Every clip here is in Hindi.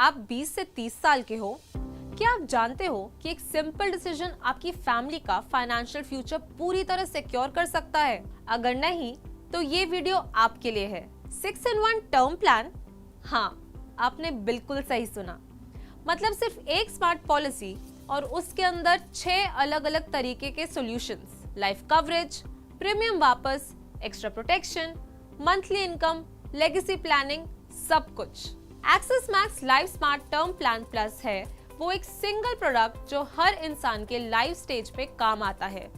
आप 20 से 30 साल के हो, क्या आप जानते हो कि एक सिंपल डिसीजन आपकी फैमिली का फाइनेंशियल फ्यूचर पूरी तरह सिक्योर कर सकता है? अगर नहीं, तो ये वीडियो आपके लिए है। 6-in-1 term plan. हाँ, आपने बिल्कुल सही सुना। मतलब सिर्फ एक स्मार्ट पॉलिसी और उसके अंदर 6 अलग अलग तरीके के सॉल्यूशंस, लाइफ कवरेज, प्रीमियम वापस, extra protection, monthly income, legacy planning, सब कुछ। Axis Max Life smart term plan plus है वो एक सिंगल प्रोडक्ट जो हर इंसान के लाइफ स्टेज पे काम आता है।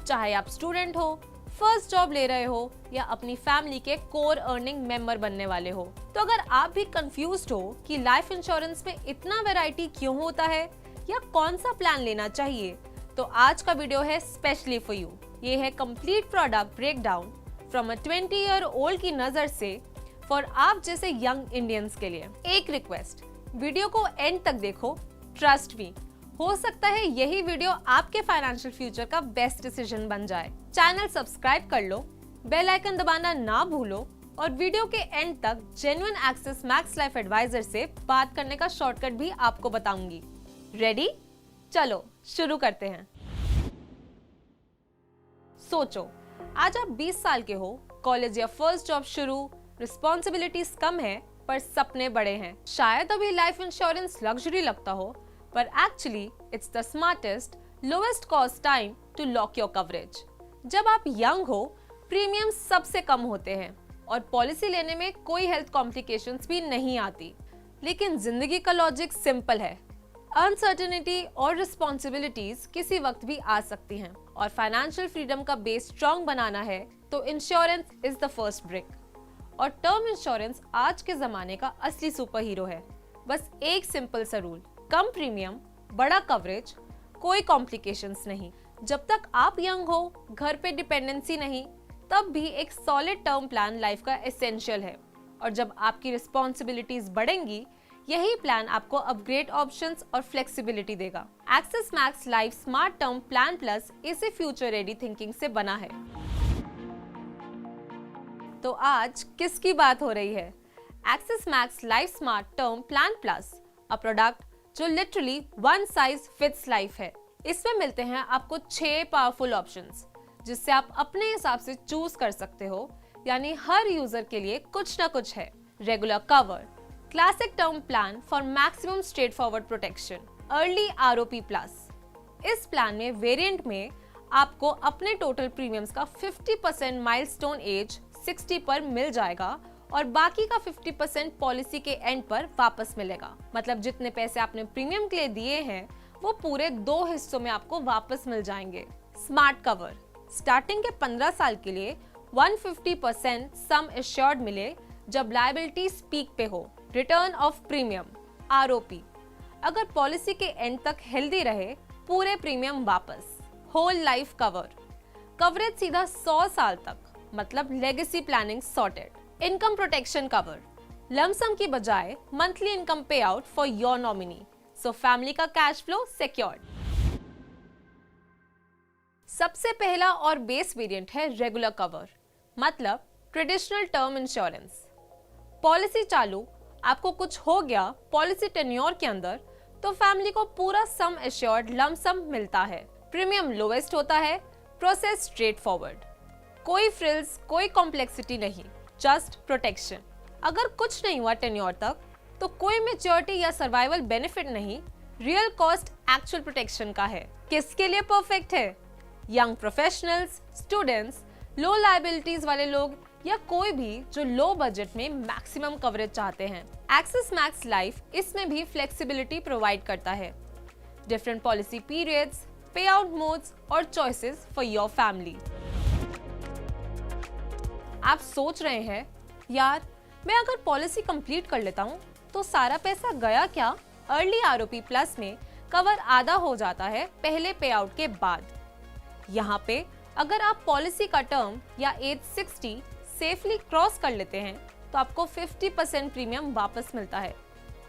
चाहे आप स्टूडेंट हो, फर्स्ट जॉब ले रहे हो या अपनी फैमिली के कोर अर्निंग मेंबर बनने वाले हो। तो अगर आप भी कंफ्यूज्ड हो कि लाइफ इंश्योरेंस में इतना वैरायटी क्यों होता है या कौन सा प्लान लेना चाहिए, तो आज का वीडियो है स्पेशली फॉर यू। ये है complete product breakdown from a 20-year-old की नजर से फॉर आप जैसे यंग इंडियंस के लिए। एक रिक्वेस्ट, वीडियो को एंड तक देखो। ट्रस्ट मी, हो सकता है यही वीडियो आपके फाइनेंशियल फ्यूचर का बेस्ट डिसीजन बन जाए। चैनल सब्सक्राइब कर लो, बेल आइकन दबाना ना भूलो और वीडियो के एंड तक genuine Axis Max Life advisor से बात करने का शॉर्टकट भी आपको बताऊंगी। रेडी? चलो शुरू करते हैं। सोचो, आज आप 20 साल के हो, कॉलेज या फर्स्ट जॉब शुरू, रिस्पॉन्सिबिलिटीज कम है पर सपने बड़े हैं। शायद अभी लाइफ इंश्योरेंस लग्जरी लगता हो, पर actually it's the smartest lowest cost time to lock your coverage. जब आप यंग हो, प्रीमियम सबसे कम होते हैं और पॉलिसी लेने में कोई हेल्थ कॉम्प्लिकेशंस भी नहीं आती। लेकिन जिंदगी का लॉजिक सिंपल है, अनसर्टेनिटी और रिस्पॉन्सिबिलिटीज किसी वक्त भी आ सकती हैं और फाइनेंशियल फ्रीडम का बेस स्ट्रॉन्ग बनाना है तो insurance is the first brick. और टर्म इंश्योरेंस आज के जमाने का असली सुपर हीरो है। बस एक सिंपल सा रूल, कम प्रीमियम, बड़ा कवरेज, कोई कॉम्प्लिकेशंस नहीं। जब तक आप यंग हो, घर पे डिपेंडेंसी नहीं, तब भी एक सॉलिड टर्म प्लान लाइफ का एसेंशियल है। और जब आपकी रिस्पॉन्सिबिलिटीज बढ़ेंगी, यही प्लान आपको अपग्रेड ऑप्शंस और फ्लेक्सिबिलिटी देगा। Axis Max Life smart term plan plus इसे फ्यूचर रेडी थिंकिंग से बना है। तो आज किसकी बात हो रही है? Axis Max Life smart term plan plus, a product जो literally one size fits life है। इसमें मिलते हैं आपको 6 पावरफुल ऑप्शंस, जिससे आप अपने हिसाब से चूज कर सकते हो। यानी हर यूजर के लिए कुछ ना कुछ है। Regular cover, classic term plan for maximum straight forward protection, early ROP plus. इस प्लान में वेरिएंट में आपको अपने टोटल प्रीमियम्स का 50% माइलस्टोन एज 60 पर मिल जाएगा और बाकी का 50% पॉलिसी के एंड पर वापस मिलेगा। मतलब जितने पैसे आपने प्रीमियम के लिए दिए हैं वो पूरे 2 हिस्सों में आपको वापस मिल जाएंगे। स्मार्ट कवर, स्टार्टिंग के 15 साल के लिए 150% सम एश्योर्ड मिले जब लायबिलिटीज पीक पे हो। रिटर्न ऑफ प्रीमियम, आरओपी, अगर पॉलिसी के एंड तक हेल्दी रहे, पूरे प्रीमियम वापस। होल लाइफ कवर, कवरेज सीधा 100 साल तक, मतलब legacy planning sorted. Income protection cover, lump sum की बजाय मंथली इनकम पे out for your nominee, so family का कैश फ्लो सिक्योर्ड। सबसे पहला और बेस वेरिएंट है रेगुलर कवर, मतलब ट्रेडिशनल टर्म इंश्योरेंस। पॉलिसी चालू, आपको कुछ हो गया पॉलिसी टेन्योर के अंदर, तो फैमिली को पूरा सम एश्योर्ड लमसम मिलता है। प्रीमियम लोएस्ट होता है, प्रोसेस स्ट्रेट फॉरवर्ड, कोई फ्रिल्स, कोई कॉम्प्लेक्सिटी नहीं, जस्ट प्रोटेक्शन। अगर कुछ नहीं हुआ टेन्योर तक, तो कोई मैच्योरिटी या सर्वाइवल बेनिफिट नहीं, रियल कॉस्ट एक्चुअल प्रोटेक्शन का है। किसके लिए परफेक्ट है? यंग प्रोफेशनल्स, स्टूडेंट्स, लो लायबिलिटीज वाले लोग या कोई भी जो लो बजट में मैक्सिमम कवरेज चाहते हैं। एक्सिस मैक्स लाइफ इसमें भी फ्लेक्सिबिलिटी प्रोवाइड करता है। डिफरेंट पॉलिसी पीरियड्स, पे आउट मोड्स और चॉइसेस फॉर योर फैमिली। आप सोच रहे हैं, यार मैं अगर पॉलिसी कंप्लीट कर लेता हूँ तो सारा पैसा गया क्या? अर्ली आरओपी प्लस में कवर आधा हो जाता है पहले पे आउट के बाद। यहाँ पे अगर आप पॉलिसी का टर्म या एज 60 सेफली क्रॉस कर लेते हैं तो आपको 50% प्रीमियम वापस मिलता है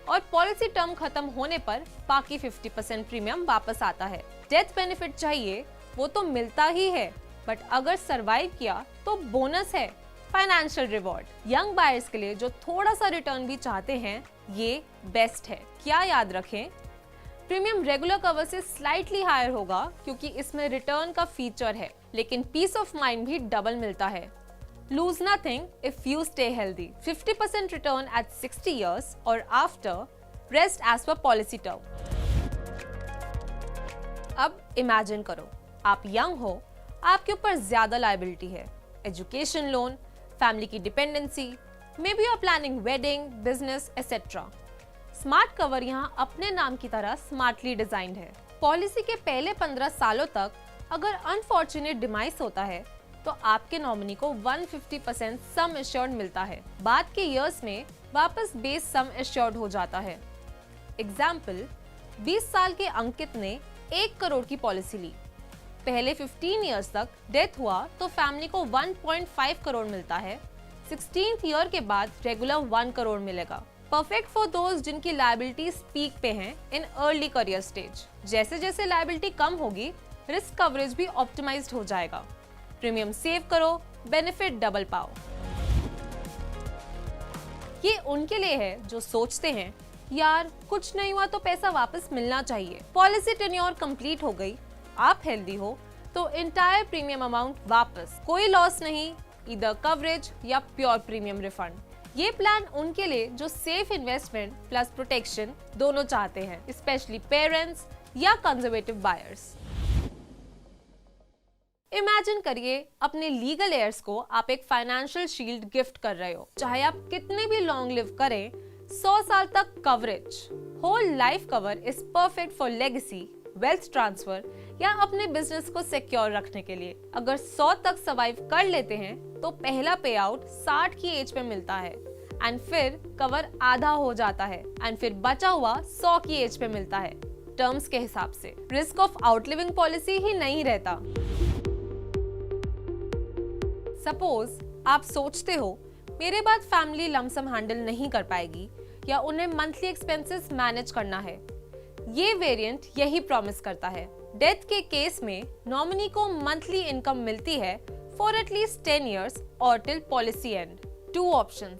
और पॉलिसी टर्म खत्म होने पर बाकी 50% प्रीमियम वापस आता है। डेथ बेनिफिट चाहिए वो तो मिलता ही है, बट अगर सरवाइव किया तो बोनस है, फाइनेंशियल रिवॉर्ड, यंग बायर्स के लिए जो थोड़ा सा रिटर्न भी चाहते हैं, ये बेस्ट है। क्या याद रखें, प्रीमियम रेगुलर कवर से स्लाइटली हायर होगा क्योंकि इसमें रिटर्न का फीचर है, लेकिन पीस ऑफ माइंड भी डबल मिलता है। Lose nothing if you stay healthy. 50% return at 60 years or after, rest as per policy term. अब इमेजिन करो, आप यंग हो, आपके ऊपर ज्यादा लायबिलिटी है, एजुकेशन लोन, फैमिली की dependency, maybe you are planning wedding, business etcetera. Smart cover यहाँ अपने नाम की तरह स्मार्टली डिजाइंड है। पॉलिसी के पहले 15 सालों तक अगर अनफॉर्चुनेट डिमाइस होता है तो आपके नॉमिनी को 150% सम एश्योर्ड मिलता है। बाद के इयर्स में वापस बेस सम एश्योर्ड हो जाता है। एग्जाम्पल, 20 साल के अंकित ने 1 करोड़ की पॉलिसी ली। पहले 15 इयर्स तक डेथ हुआ तो फैमिली को 1.5 करोड़ मिलता है। 16th ईयर के बाद रेगुलर 1 करोड़ मिलेगा। परफेक्ट फॉर दोज जिनकी लायबिलिटीज पीक पे हैं इन अर्ली करियर स्टेज। जैसे जैसे लायबिलिटी कम होगी, रिस्क कवरेज भी ऑप्टिमाइज्ड हो जाएगा। प्रीमियम सेव करो, बेनिफिट डबल पाओ। ये उनके लिए है जो सोचते हैं, यार कुछ नहीं हुआ तो पैसा वापस मिलना चाहिए। पॉलिसी टेन्योर कंप्लीट हो गई, आप हेल्दी हो तो एंटायर प्रीमियम अमाउंट वापस, कोई लॉस नहीं, इधर कवरेज या प्योर प्रीमियम रिफंड। ये प्लान उनके लिए जो सेफ इन्वेस्टमेंट प्लस प्रोटेक्शन दोनों चाहते हैं, स्पेशली पेरेंट्स या कंजर्वेटिव बायर्स। इमेजिन करिए अपने लीगल एयर्स को आप एक फाइनेंशियल शील्ड गिफ्ट कर रहे हो। चाहे आप कितने भी लॉन्ग लिव करें, 100 साल तक coverage. Whole life cover is perfect for legacy, wealth transfer या अपने बिजनेस को सिक्योर रखने के लिए। अगर 100 तक सर्वाइव कर लेते हैं तो पहला पे आउट 60 की एज पे मिलता है एंड फिर कवर आधा हो जाता है एंड फिर बचा हुआ 100 की एज पे मिलता है। टर्म्स के हिसाब से रिस्क ऑफ आउटलिविंग पॉलिसी ही नहीं रहता। सपोज आप सोचते हो मेरे बाद फैमिली लमसम हैंडल नहीं कर पाएगी या उन्हें मंथली एक्सपेंसेस मैनेज करना है। ये वेरिएंट यही प्रॉमिस करता है। डेथ के केस में नॉमिनी को मंथली इनकम मिलती है फॉर एटलीस्ट 10 years और till policy and. 2 options,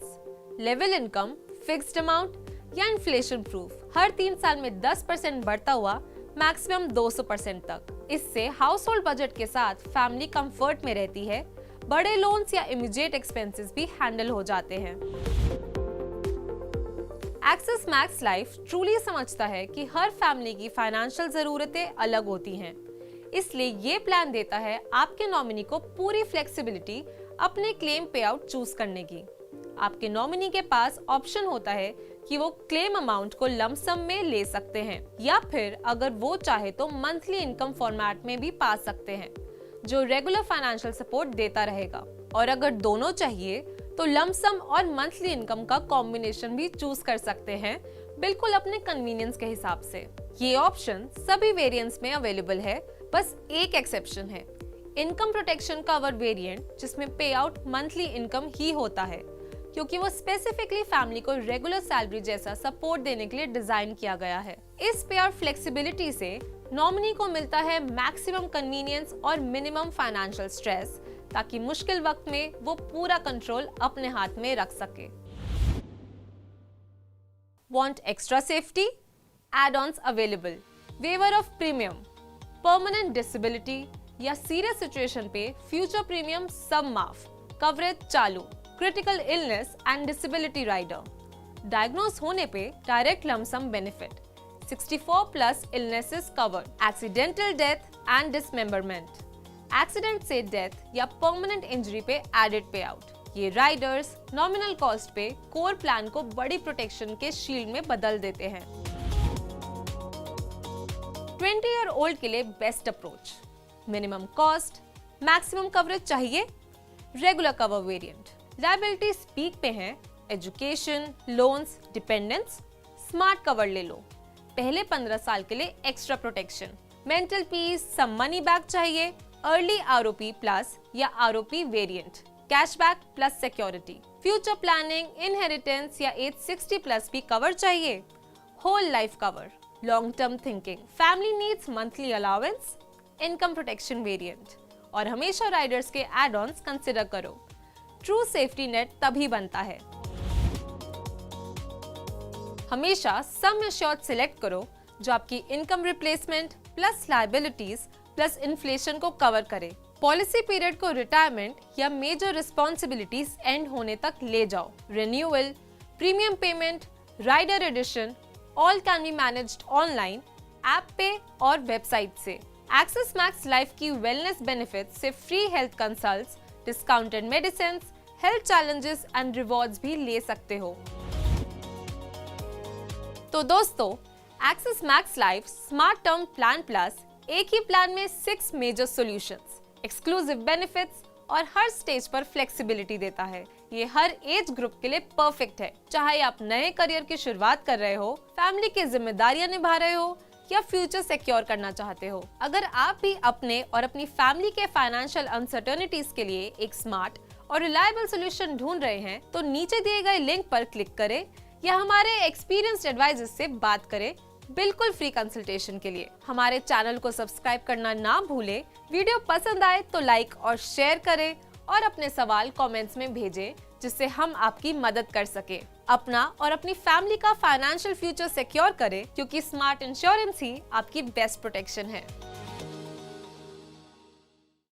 level income, fixed amount या इन्फ्लेशन प्रूफ। हर 3 साल में 10% बढ़ता हुआ मैक्सिमम 200% तक। इससे हाउस होल्ड बजट के साथ फैमिली कंफर्ट में रहती है, बड़े लोन्स या इमीडिएट एक्सपेंसेस भी हैंडल हो जाते हैं। एक्सिस मैक्स लाइफ ट्रूली समझता है कि हर फैमिली की फाइनेंशियल जरूरतें अलग होती हैं, इसलिए ये प्लान देता है आपके नॉमिनी को पूरी फ्लेक्सिबिलिटी अपने क्लेम पे आउट चूज करने की। आपके नॉमिनी के पास ऑप्शन होता है कि वो क्लेम अमाउंट को लमसम में ले सकते हैं या फिर अगर वो चाहे तो मंथली इनकम फॉर्मेट में भी पा सकते हैं, जो रेगुलर फाइनेंशियल सपोर्ट देता रहेगा। और अगर दोनों चाहिए तो लमसम और मंथली इनकम का कॉम्बिनेशन भी चूज कर सकते हैं, बिल्कुल अपने कन्वीनियंस के हिसाब से। ये ऑप्शन सभी वेरिएंट्स में अवेलेबल है, बस एक एक्सेप्शन है, इनकम प्रोटेक्शन कवर वेरिएंट, जिसमें पे आउट मंथली इनकम ही होता है क्योंकि वो स्पेसिफिकली फैमिली को रेगुलर सैलरी जैसा सपोर्ट देने के लिए डिजाइन किया गया है। इस पे आउट फ्लेक्सिबिलिटी से नॉमिनी को मिलता है मैक्सिमम कन्वीनियंस और मिनिमम फाइनेंशियल स्ट्रेस, ताकि मुश्किल वक्त में वो पूरा कंट्रोल अपने हाथ में रख सके। Want extra safety? Add-ons available. Waiver of premium, permanent disability या सीरियस सिचुएशन पे फ्यूचर प्रीमियम सब माफ, कवरेज चालू, critical illness and disability rider, diagnose होने पे direct lump sum benefit, 64+ illnesses covered, accidental death and dismemberment, accident से डेथ या परमानेंट इंजरी पे एडेड पे आउट। ये राइडर्स नॉमिनल कॉस्ट पे कोर प्लान को बड़ी प्रोटेक्शन के शील्ड में बदल देते हैं। 20 ईयर ओल्ड के लिए best approach, minimum cost, maximum coverage चाहिए, regular cover variant, liabilities peak पे हैं, education, loans, dependence, smart cover ले लो, पहले 15 साल के लिए extra protection, mental peace, some money back चाहिए, अर्ली आरओपी प्लस या ROP variant, cashback plus security, future planning, inheritance या एज 60+ भी कवर चाहिए, whole life cover, long term thinking, family needs monthly allowance, income protection variant और हमेशा राइडर्स के एड ऑन्स कंसिडर करो। ट्रू सेफ्टी नेट तभी बनता है। हमेशा सम एश्योर्ड सिलेक्ट करो जो आपकी income replacement plus liabilities plus inflation को कवर करे। पॉलिसी पीरियड को रिटायरमेंट या मेजर रिस्पॉन्सिबिलिटीज एंड होने तक ले जाओ। Renewal, premium payment, rider addition all can be managed online, app पे और वेबसाइट से। एक्सिस मैक्स लाइफ की वेलनेस बेनिफिट्स से free health consults, discounted medicine, health challenges and rewards भी ले सकते हो। तो दोस्तों, Axis Max Life smart term plan plus एक ही प्लान में 6 मेजर सॉल्यूशंस, एक्सक्लूसिव बेनिफिट्स और हर स्टेज पर फ्लेक्सिबिलिटी देता है। ये हर एज ग्रुप के लिए परफेक्ट है, चाहे आप नए करियर की शुरुआत कर रहे हो, फैमिली की जिम्मेदारियां निभा रहे हो या फ्यूचर सिक्योर करना चाहते हो। अगर आप भी अपने और अपनी फैमिली के फाइनेंशियल अनसर्टेनिटीज के लिए एक स्मार्ट और रिलायबल सॉल्यूशन ढूंढ रहे हैं, तो नीचे दिए गए लिंक पर क्लिक करें या हमारे एक्सपीरियंस्ड एडवाइजर्स से बात करें बिल्कुल फ्री कंसल्टेशन के लिए। हमारे चैनल को सब्सक्राइब करना ना भूलें। वीडियो पसंद आए तो लाइक और शेयर करें और अपने सवाल कमेंट्स में भेजें, जिससे हम आपकी मदद कर सके। अपना और अपनी फैमिली का फाइनेंशियल फ्यूचर सिक्योर करें, क्योंकि स्मार्ट इंश्योरेंस ही आपकी बेस्ट प्रोटेक्शन है।